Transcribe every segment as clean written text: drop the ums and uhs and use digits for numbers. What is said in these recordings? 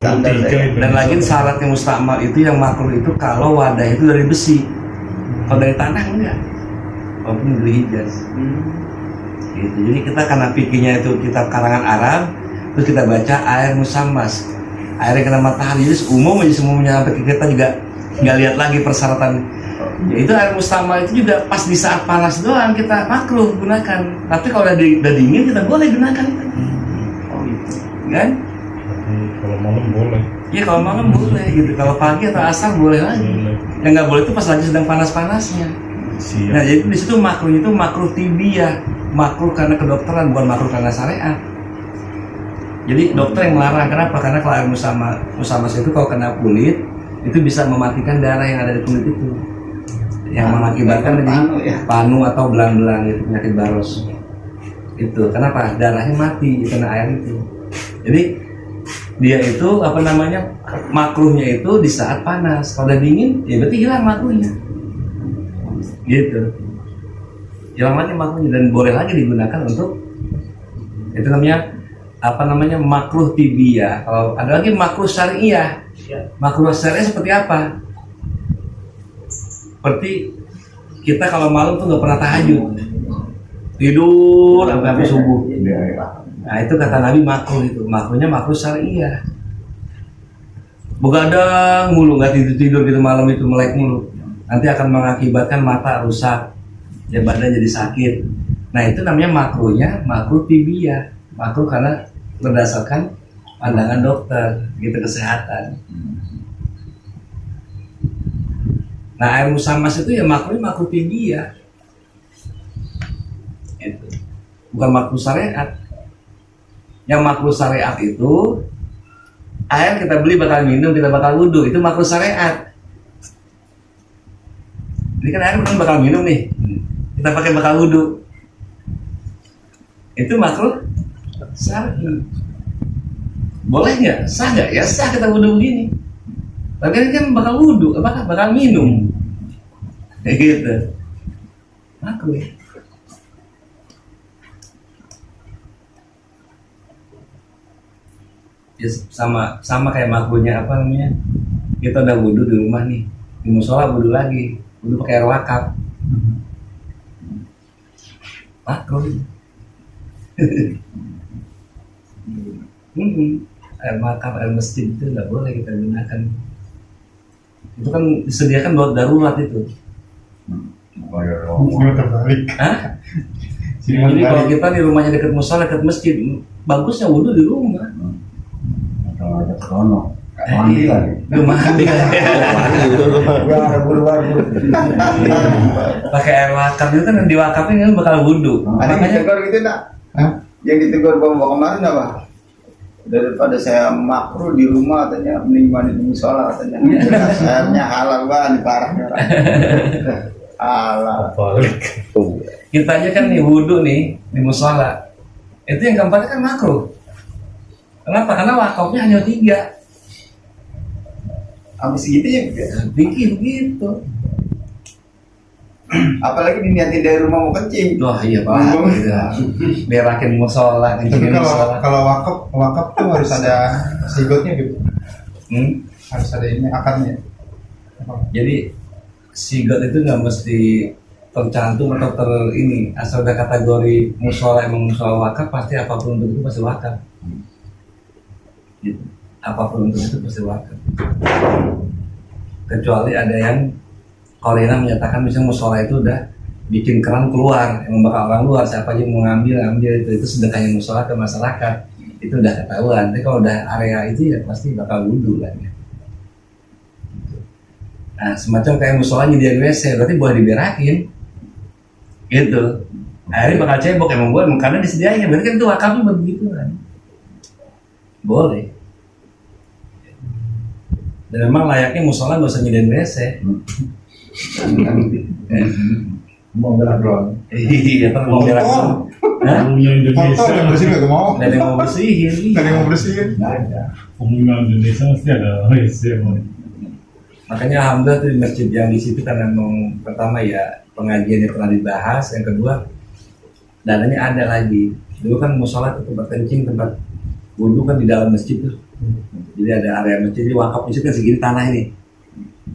Standar dan lagi syaratnya mustakmal itu yang makruh itu kalau wadah itu dari besi, kalau dari tanah enggak, walaupun dari hijaz. Gitu. Jadi kita karena fikihnya itu kitab karangan Arab, terus kita baca air musammas, air yang kena matahari, jadi umum aja semuanya sampai kita juga nggak lihat lagi persyaratan. Ya, itu air mustakmal itu juga pas di saat panas doang kita makruh gunakan, tapi kalau udah dingin kita boleh gunakan itu. Oh gitu, kan? Kalau malam boleh. Iya kalau malam boleh gitu, kalau pagi atau asar boleh lagi. Yang nggak boleh itu pas lagi sedang panas-panasnya. Siap. Nah jadi di situ makruh itu makruh tibiyah, makruh karena kedokteran, bukan makruh karena syariat. Jadi dokter yang melarang, kenapa? Karena kalau air musammas itu kalau kena kulit itu bisa mematikan darah yang ada di kulit itu, yang mengakibatkan jadi panu atau belang-belang itu, penyakit baros. Itu kenapa? Darahnya mati kena air itu. Jadi dia itu makruhnya itu di saat panas. Kalau udah dingin ya berarti hilang makruhnya gitu, hilang lagi makruhnya dan boleh lagi digunakan untuk itu namanya makruh tibiyah. Kalau ada lagi makruh syariah. Makruh syariah seperti apa? Seperti kita kalau malam tuh nggak pernah tahajud, tidur sampai subuh. Nah itu kata Nabi makruh, itu makruhnya makruh syariah. Begadang mulu, nggak tidur gitu malam itu, melek mulu, nanti akan mengakibatkan mata rusak, ya badan jadi sakit. Nah itu namanya makruhnya makruh tibiyah, makruh karena berdasarkan pandangan dokter gitu, kesehatan. Nah air musammas itu ya makruhnya makruh tibiyah, itu bukan makruh syariat. Yang makruh syariat itu air kita beli bakal minum, kita bakal wudhu, itu makruh syariat. Ini kan air bukan bakal minum nih, kita pakai bakal wudhu, itu makruh syar'i. Boleh nggak? Sah nggak? Ya sah kita wudhu begini. Tapi ini kan bakal wudhu, bakal minum, kayak gitu, makruh ya. Ya, sama kayak makruhnya kita udah wudhu di rumah nih, di musola wudhu lagi, wudhu pakai air wakaf, makruh. Air wakaf, air masjid itu nggak boleh kita gunakan. Itu kan disediakan buat darurat itu. Terbalik. Hah? Jadi kalau kita di rumahnya dekat musola, dekat masjid, bagusnya wudhu di rumah. Ada krono, mandi lagi. Mandi pakai air wakaf itu kan diwakafin kan bakal wudhu. Ada yang ditegur gitu nak? Yang ditegur bawa kemarin apa? Daripada saya makruh di rumah katanya, mending mandi di musola katanya. Sayapnya halal banget, parah. Halal. Kita aja kan nih wudhu nih di musola, itu yang keempatnya kan makruh. Kenapa? Karena wakafnya hanya 3. Habis gitu ya? Bikin gitu. Apalagi diniatin dari rumah mau kencing. Wah iya Pak. Berakin musola, Tapi kencingin musola. kalau wakaf tuh harus ada sigotnya gitu. Harus ada ini akadnya. Jadi sigot itu nggak mesti tercantum atau ini, asal udah kategori musola emang musola wakaf, pasti apapun untuk itu pasti wakaf. Gitu. Apapun untuk itu pasti wakaf. Kecuali ada yang Korina menyatakan misalnya musola itu udah bikin keran keluar, yang bakal orang luar, siapa aja mau ngambil itu sedekahnya musola ke masyarakat, itu udah ketahuan. Tapi kalau udah area itu ya pasti bakal wudhu lah ya. Nah semacam kayak musola nyediain WC, berarti boleh diberakin gitu. Akhirnya bakal cebok emang boleh, karena disediain, berarti kan itu wakafnya begitu kan. Boleh. Dan memang layaknya musola nggak usah nyediain WC. Mau belak doang. Iya, kan mau belak doang. Umumnya Indonesia. yang bersih nggak mau? Dan yang mau bersihin. Ada yang mau bersihin? Nggak ada. Umumnya Indonesia mesti ada WC. Makanya alhamdulillah tuh di masjid yang di situ karena memang pertama ya pengajiannya pernah dibahas, yang kedua dananya ada lagi. Dulu kan musola itu tempat kencing, tempat wudhu kan di dalam masjid tuh. Jadi ada area masjid, jadi wakaf masjid kan segini tanah ini.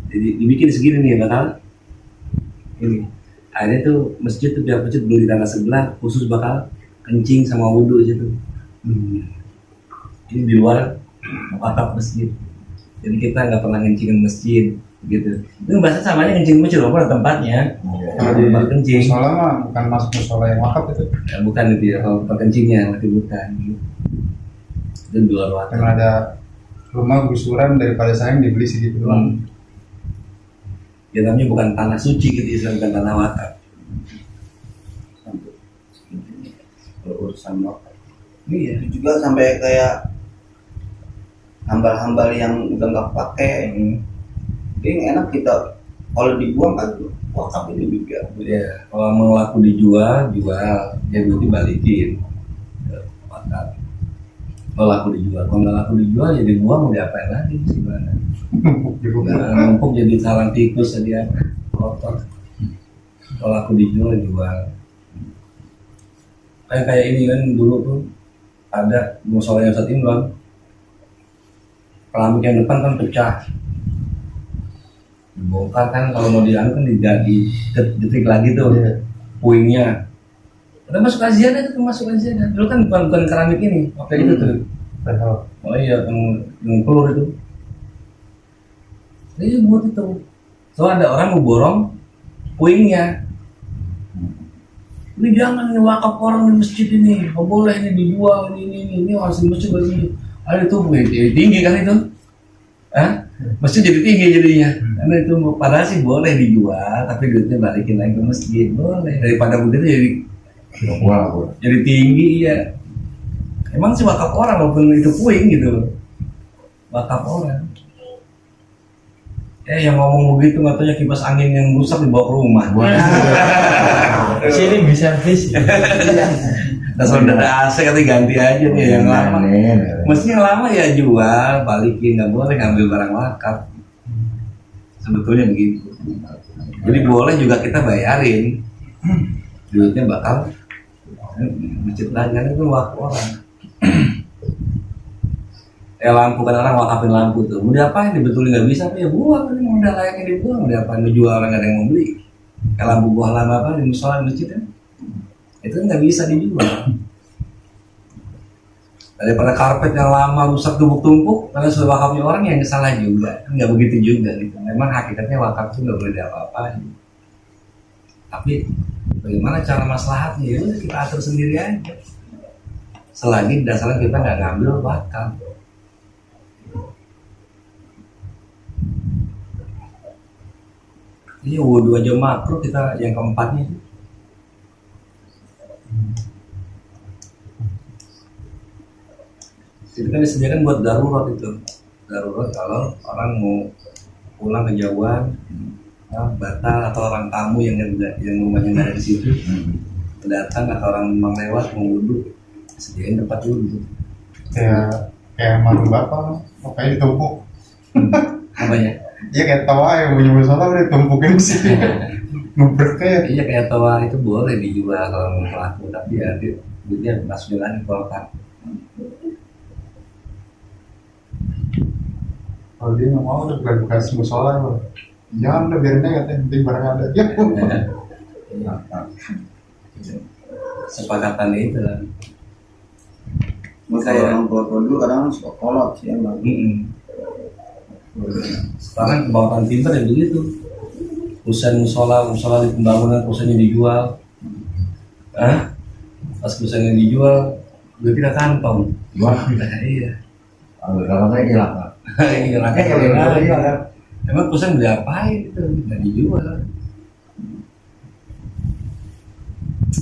Jadi dibikin segini nih bakal ini. Akhirnya tuh masjid tuh pihak masjid beli tanah sebelah khusus bakal kencing sama wudhu situ. Ini di luar wakaf masjid. Jadi kita nggak pernah kencingin masjid gitu. Itu bahasa samanya kencing masjid walaupun ada tempatnya. Kalau di tempat kencing. Musola mah bukan masuk musola yang wakaf itu. Ya, bukan itu ya, kalau tempat kencingnya tapi bukan. Itu di luar wakaf. Karena ada rumah gusuran daripada sayang dibeli segitu doang. Ya namanya bukan tanah suci gitu, Islam bukan tanah wakaf. Kalau urusan wakaf. Iya. Itu juga sampai kayak hambal-hambal yang udah nggak pakai. Ini enak kita kalau dibuang kan wakaf ini juga. Ya, kalau mau laku dijual, jual, ya berarti balikin. Wakaf. Kalau laku dijual, kalau nggak laku dijual ya dibuang, mau diapain lagi gimana? Numpuk di rumah. Nah, numpuk jadi sarang tikus jadi apa? Kotor. Kalau laku dijual, jual. Kayak ini kan dulu tuh ada musolanya Ustadz Imran. Keramik yang depan kan pecah. Dibongkar kan kalau mau dianu kan diganti detik lagi tuh puingnya. Udah masuk kajian itu masuk kajian. Dulu kan bukan keramik ini, waktu itu tuh. Oh iya, yang pelur itu. Jadi buat itu. So ada orang mau borong puingnya. Ini jangan ini wakaf orang di masjid ini, nggak boleh ini dijual ini harus di masjid begini. Ada itu tinggi kan itu, masjid jadi tinggi jadinya. Karena itu padahal sih boleh dijual, tapi duitnya balikin lagi ke masjid boleh. Daripada begitu jadi tinggi ya. Emang sih wakaf orang walaupun itu puing gitu, wakaf orang. Yang ngomong begitu katanya kipas angin yang rusak dibawa ke rumah. Sini bisa servis. Nah, kalau udah ada AC katanya ganti aja nih yang lama. Mestinya yang lama ya jual, balikin, nggak boleh ngambil barang wakaf. Sebetulnya begitu. Jadi boleh juga kita bayarin, duitnya bakal masjid lagi itu wakaf orang. Lampu kan orang wakafin lampu tuh, mau diapain dibetulin nggak bisa, ya buang ini udah layaknya dibuang, mau diapain dijual orang nggak ada yang mau beli. Kalau lampu buah lama apa di musola masjid kan, itu nggak bisa dijual. Daripada karpet yang lama rusak tumpuk-tumpuk, karena sudah wakafnya orang yang salah juga, nggak begitu juga gitu. Memang hakikatnya wakaf itu nggak boleh diapa-apain. Tapi bagaimana cara maslahatnya ya udah kita atur sendiri aja. Selagi dasarnya kita nggak ngambil wakaf. Ini wudhu aja makruh kita yang keempatnya. Itu kan disediakan buat darurat itu. Darurat kalau orang mau pulang kejauhan, batal atau orang tamu yang rumahnya nggak ada di situ, datang atau orang memang lewat mau wudhu, sediain tempat wudhu. Kayak malu bapak, pokoknya ditumpuk. Apanya? Iya kayak tawa yang punya musola udah ditumpukin di sini. Nubrek kayak. Iya kayak tawa itu boleh dijual kalau mau pelaku, tapi ya duitnya masukin lagi golkar. Kalau dia nggak mau udah bukan musola, jangan udah biarin aja katanya, penting barang ada. Ya pun. Sepakatan itu lah. Kalau orang tua dulu kadang suka kolot sih emang. Sekarang kebawaan timber ya begitu. Kusen musola di pembangunan kusennya dijual. Pas kusennya dijual, duitnya kantong. Wah, Iya. kalau saya hilang. Iya, emang kusen diapain itu? Nggak dijual.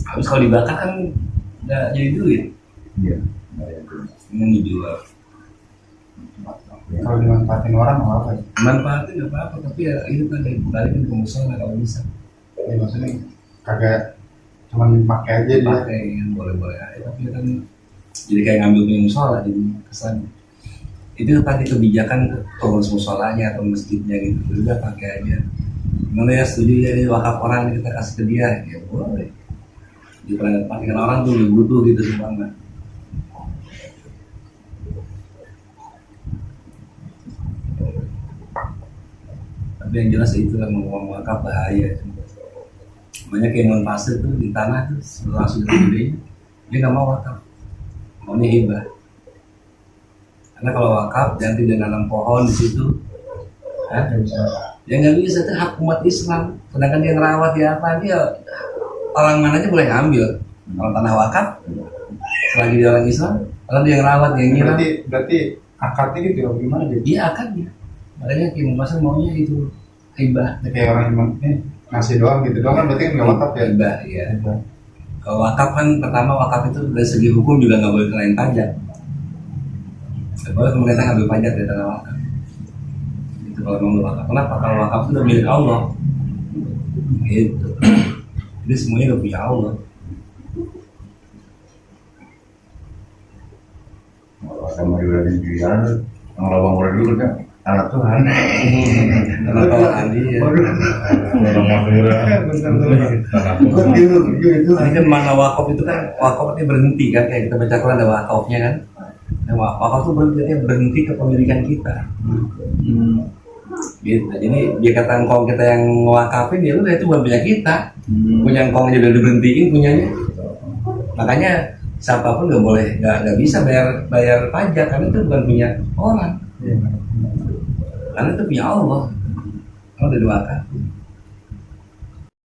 Habis kalau dibakar kan nggak jadi duit. Iya. Ini dijual. Kalau dimanfaatin orang nggak apa ya? Manfaatnya nggak apa-apa, tapi ya itu kan balikin ke musola kalau bisa. Ya maksudnya kagak cuman pakai aja dia. Pakai yang boleh-boleh aja, tapi kan jadi kayak ngambil punya musola jadi kesan. Itu tadi kebijakan pengurus musolanya atau masjidnya gitu, udah pakai aja. Mana ya setuju ya ini wakaf orang kita kasih ke dia, ya boleh. Jadi pakai orang tuh lebih butuh gitu semuanya. Tapi yang jelas itu kan ngomong wakaf bahaya. Banyak yang munfasil tuh di tanah tuh langsung gede, dia nggak mau wakaf, maunya hibah. Karena kalau wakaf nanti dia nanam pohon di situ, dia nggak bisa, itu hak umat Islam. Sedangkan dia ngerawat dia apa, dia orang mana aja boleh ngambil. Kalau tanah wakaf, selagi dia orang Islam, kalau dia ngerawat dia nyiram. Berarti akadnya gitu ya, gimana gitu? Iya akadnya. Makanya Kim Pasar maunya itu hibah. Ya, kayak orang yang ngasih doang gitu doang kan berarti kan nggak wakaf ya? Hibah, iya. Kalau wakaf kan pertama wakaf itu dari segi hukum juga nggak boleh kelain pajak. Nggak boleh pemerintah ngambil pajak dari tanah wakaf. Itu kalau mau wakaf. Kenapa? Kalau wakaf itu udah milik Allah. Gitu. Jadi semuanya udah punya Allah. Kalau sama juga di biar yang lawang udah dulu kan anak Tuhan. Karena kalau Andi ya. Ini kan mana wakaf itu kan wakaf itu berhenti kan, kayak kita baca Quran ada wakafnya kan. Nah, wakaf itu berhenti kepemilikan kita. Gitu. Jadi dia kata engkau kita yang wakafin ya udah itu bukan punya kita. Punya engkau aja udah diberhentiin punyanya. Makanya siapapun nggak bisa bayar pajak karena itu bukan punya orang. Karena itu punya Allah. Kalau udah wakaf.